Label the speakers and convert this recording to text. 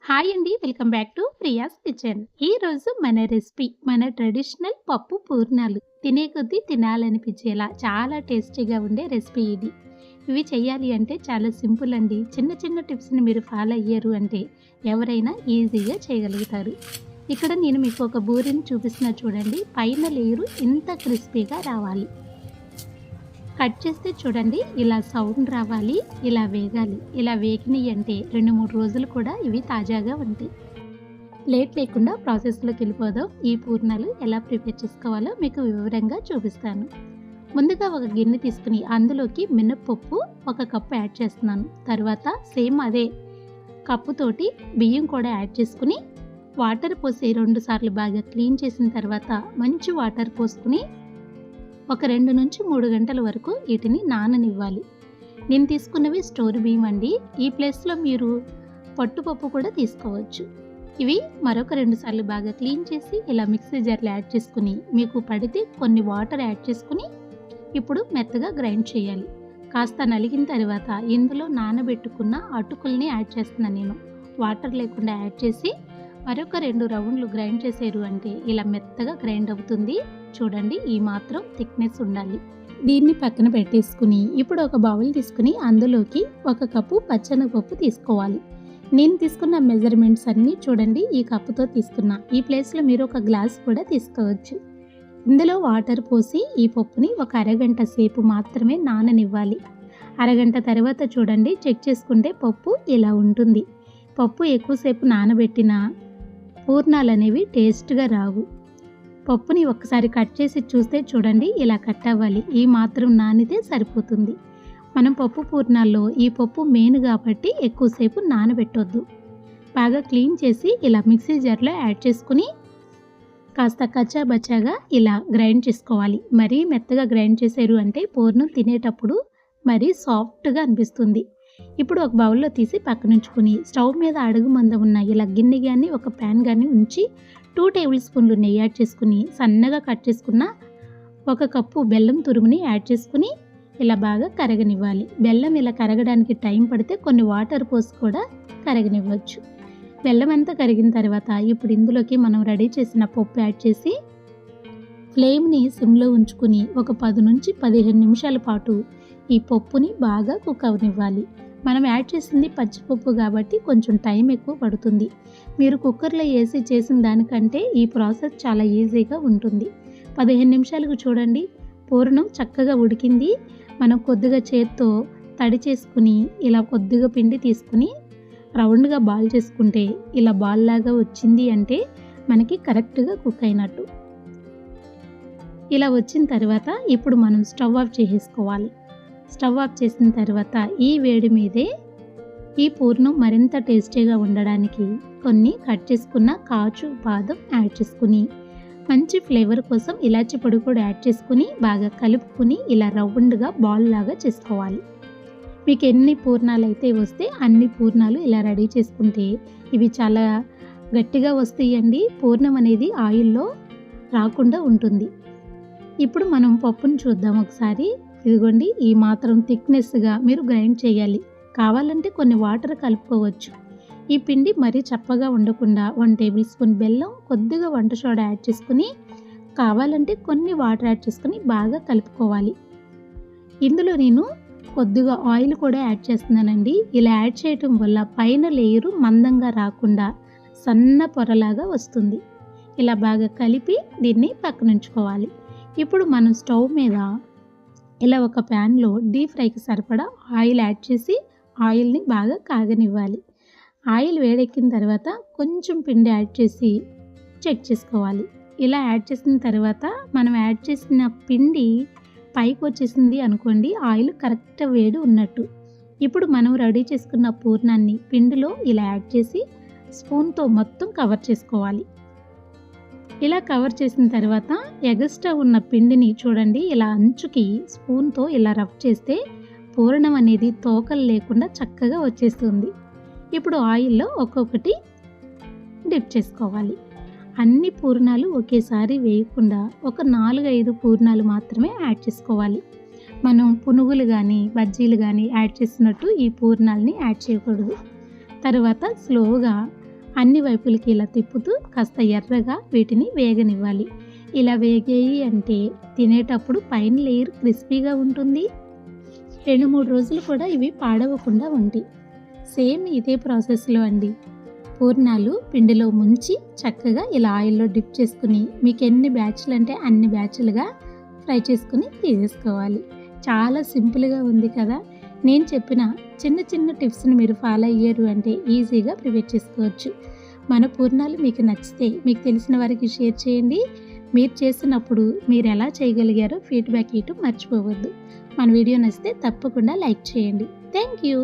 Speaker 1: Hi అండి. Welcome back to Priya's kitchen. ఈరోజు మన రెసిపీ మన ట్రెడిషనల్ పప్పు పూర్ణాలు. తినే కొద్దీ తినాలనిపించేలా చాలా టేస్టీగా ఉండే రెసిపీ ఇది. ఇవి చేయాలి అంటే చాలా సింపుల్ అండి. చిన్న చిన్న టిప్స్‌ని మీరు ఫాలో అయ్యారు అంటే ఎవరైనా ఈజీగా చేయగలుగుతారు. ఇక్కడ నేను మీకు ఒక బూరెని చూపిస్తున్నా చూడండి. పైన లేయరు ఇంత క్రిస్పీగా రావాలి. కట్ చేస్తే చూడండి ఇలా సౌండ్ రావాలి, ఇలా వేగాలి. ఇలా వేగినయి అంటే 2, 3 రోజులు కూడా ఇవి తాజాగా ఉంటాయి. లేట్ లేకుండా ప్రాసెస్‌లోకి వెళ్ళిపోదాం. ఈ పూర్ణాలు ఎలా ప్రిపేర్ చేసుకోవాలో మీకు వివరంగా చూపిస్తాను. ముందుగా ఒక గిన్నె తీసుకుని అందులోకి మినప్పప్పు 1 కప్పు యాడ్ చేస్తున్నాను. తర్వాత సేమ్ అదే కప్పుతోటి బియ్యం కూడా యాడ్ చేసుకుని వాటర్ పోసి 2 సార్లు బాగా క్లీన్ చేసిన తర్వాత మంచి వాటర్ పోసుకుని ఒక 2-3 గంటల వరకు వీటిని నాననివ్వాలి. నేను తీసుకున్నవి స్టోర్ బియ్యం అండి. ఈ ప్లేస్లో మీరు పట్టుపప్పు కూడా తీసుకోవచ్చు. ఇవి మరొక 2 సార్లు బాగా క్లీన్ చేసి ఇలా మిక్సీ జార్లో యాడ్ చేసుకుని మీకు పడితే కొన్ని వాటర్ యాడ్ చేసుకుని ఇప్పుడు మెత్తగా గ్రైండ్ చేయాలి. కాస్త నలిగిన తర్వాత ఇందులో నానబెట్టుకున్న అటుకుల్ని యాడ్ చేస్తున్నాను నేను. వాటర్ లేకుండా యాడ్ చేసి మరొక 2 రౌండ్లు గ్రైండ్ చేసారు అంటే ఇలా మెత్తగా గ్రైండ్ అవుతుంది. చూడండి ఈ మాత్రం థిక్నెస్ ఉండాలి. దీన్ని పక్కన పెట్టేసుకుని ఇప్పుడు ఒక బౌల్ తీసుకుని అందులోకి 1 కప్పు పచ్చెనగపప్పు తీసుకోవాలి. నేను తీసుకున్న మెజర్మెంట్స్ అన్నీ చూడండి ఈ కప్పుతో తీసుకున్నా. ఈ ప్లేస్లో మీరు ఒక గ్లాస్ కూడా తీసుకోవచ్చు. ఇందులో వాటర్ పోసి ఈ పప్పుని ఒక అరగంట సేపు మాత్రమే నాననివ్వాలి. అరగంట తర్వాత చూడండి చెక్ చేసుకుంటే పప్పు ఇలా ఉంటుంది. పప్పు ఎక్కువసేపు నానబెట్టిన పూర్ణాలు అనేవి టేస్ట్గా రావు. పప్పుని ఒక్కసారి కట్ చేసి చూస్తే చూడండి ఇలా కట్ అవ్వాలి. ఈ మాత్రం నానితే సరిపోతుంది. మనం పప్పు పూర్ణాల్లో ఈ పప్పు మెయిన్ కాబట్టి ఎక్కువసేపు నానబెట్టొద్దు. బాగా క్లీన్ చేసి ఇలా మిక్సీ జార్లో యాడ్ చేసుకుని కాస్త కచ్చాబచ్చాగా ఇలా గ్రైండ్ చేసుకోవాలి. మరీ మెత్తగా గ్రైండ్ చేసారు అంటే పూర్ణం తినేటప్పుడు మరీ సాఫ్ట్గా అనిపిస్తుంది. ఇప్పుడు ఒక బౌల్లో తీసి పక్కనుంచుకుని స్టవ్ మీద అడుగు మందం ఉన్న ఇలా గిన్నె కానీ ఒక ప్యాన్ కానీ ఉంచి 2 టేబుల్ స్పూన్లు నెయ్యి యాడ్ చేసుకుని సన్నగా కట్ చేసుకున్న 1 కప్పు బెల్లం తురుముని యాడ్ చేసుకుని ఇలా బాగా కరగనివ్వాలి. బెల్లం ఇలా కరగడానికి టైం పడితే కొన్ని వాటర్ పోసి కూడా కరగనివ్వచ్చు. బెల్లం అంతా కరిగిన తర్వాత ఇప్పుడు ఇందులోకి మనం రెడీ చేసిన పప్పు యాడ్ చేసి ఫ్లేమ్ని సిమ్లో ఉంచుకుని ఒక 10 నుంచి 15 నిమిషాల పాటు ఈ పప్పుని బాగా కుక్ అవనివ్వాలి. మనం యాడ్ చేసింది పచ్చిపప్పు కాబట్టి కొంచెం టైం ఎక్కువ పడుతుంది. మీరు కుక్కర్లో వేసి చేసిన దానికంటే ఈ ప్రాసెస్ చాలా ఈజీగా ఉంటుంది. 15 నిమిషాలకు చూడండి పూర్ణం చక్కగా ఉడికింది. మనం కొద్దిగా చేత్తో తడి చేసుకుని ఇలా కొద్దిగా పిండి తీసుకుని రౌండ్గా బాల్ చేసుకుంటే ఇలా బాల్ లాగా వచ్చింది అంటే మనకి కరెక్ట్గా కుక్ అయినట్టు. ఇలా వచ్చిన తర్వాత ఇప్పుడు మనం స్టవ్ ఆఫ్ చేసేసుకోవాలి. స్టవ్ ఆఫ్ చేసిన తర్వాత ఈ వేడి మీదే ఈ పూర్ణం మరింత టేస్టీగా ఉండడానికి కొన్ని కట్ చేసుకున్న కాజు బాదం యాడ్ చేసుకుని మంచి ఫ్లేవర్ కోసం ఇలాచి పొడి కూడా యాడ్ చేసుకుని బాగా కలుపుకుని ఇలా రౌండ్గా బాల్ లాగా చేసుకోవాలి. మీకు ఎన్ని పూర్ణాలు అయితే వస్తే అన్ని పూర్ణాలు ఇలా రెడీ చేసుకుంటే ఇవి చాలా గట్టిగా వస్తాయండి. పూర్ణం అనేది ఆయిల్లో రాకుండా ఉంటుంది. ఇప్పుడు మనం పప్పును చూద్దాం ఒకసారి. ఇదిగోండి ఈ మాత్రం థిక్నెస్గా మీరు గ్రైండ్ చేయాలి. కావాలంటే కొన్ని వాటర్ కలుపుకోవచ్చు. ఈ పిండి మరీ చప్పగా ఉండకుండా 1 టేబుల్ స్పూన్ బెల్లం, కొద్దిగా వంట సోడా యాడ్ చేసుకుని కావాలంటే కొన్ని వాటర్ యాడ్ చేసుకుని బాగా కలుపుకోవాలి. ఇందులో నేను కొద్దిగా ఆయిల్ కూడా యాడ్ చేస్తున్నానండి. ఇలా యాడ్ చేయటం వల్ల పైన లేయరు మందంగా రాకుండా సన్న పొరలాగా వస్తుంది. ఇలా బాగా కలిపి దీన్ని పక్కనుంచుకోవాలి. ఇప్పుడు మనం స్టవ్ మీద ఇలా ఒక ప్యాన్లో డీప్ ఫ్రైకి సరిపడా ఆయిల్ యాడ్ చేసి ఆయిల్ని బాగా కాగనివ్వాలి. ఆయిల్ వేడెక్కిన తర్వాత కొంచెం పిండి యాడ్ చేసి చెక్ చేసుకోవాలి. ఇలా యాడ్ చేసిన తర్వాత మనం యాడ్ చేసిన పిండి పైకి వచ్చేసింది అనుకోండి ఆయిల్ కరెక్ట్ వేడి ఉన్నట్టు. ఇప్పుడు మనం రెడీ చేసుకున్న పూర్ణాన్ని పిండిలో ఇలా యాడ్ చేసి స్పూన్తో మొత్తం కవర్ చేసుకోవాలి. ఇలా కవర్ చేసిన తర్వాత ఎగస్ట్రా ఉన్న పిండిని చూడండి ఇలా అంచుకి స్పూన్తో ఇలా రఫ్ చేస్తే పూర్ణం అనేది తోకలు లేకుండా చక్కగా వచ్చేస్తుంది. ఇప్పుడు ఆయిల్లో ఒక్కొక్కటి డిప్ చేసుకోవాలి. అన్ని పూర్ణాలు ఒకేసారి వేయకుండా ఒక 4-5 పూర్ణాలు మాత్రమే యాడ్ చేసుకోవాలి. మనం పునుగులు కానీ బజ్జీలు కానీ యాడ్ చేసినట్టు ఈ పూర్ణాలని యాడ్ చేయకూడదు. తర్వాత స్లోగా అన్ని వైపులకి ఇలా తిప్పుతూ కాస్త ఎర్రగా వీటిని వేగనివ్వాలి. ఇలా వేగాయి అంటే తినేటప్పుడు పైన లేయర్ క్రిస్పీగా ఉంటుంది. 2-3 రోజులు కూడా ఇవి పాడవకుండా ఉంటాయి. సేమ్ ఇదే ప్రాసెస్లో అండి పూర్ణాలు పిండిలో ముంచి చక్కగా ఇలా ఆయిల్లో డిప్ చేసుకుని మీకు ఎన్ని బ్యాచ్లు అంటే అన్ని బ్యాచ్లుగా ఫ్రై చేసుకుని తీసేసుకోవాలి. చాలా సింపుల్గా ఉంది కదా. నేను చెప్పిన చిన్న చిన్న టిప్స్ని మీరు ఫాలో అయ్యారు అంటే ఈజీగా ప్రిపేర్ చేసుకోవచ్చు. మన పూర్ణాలు మీకు నచ్చితే మీకు తెలిసిన వారికి షేర్ చేయండి. మీరు చేసినప్పుడు మీరు ఎలా చేయగలిగారో ఫీడ్బ్యాక్ ఇవ్వటం మర్చిపోవద్దు. మన వీడియో నచ్చితే తప్పకుండా లైక్ చేయండి. Thank you.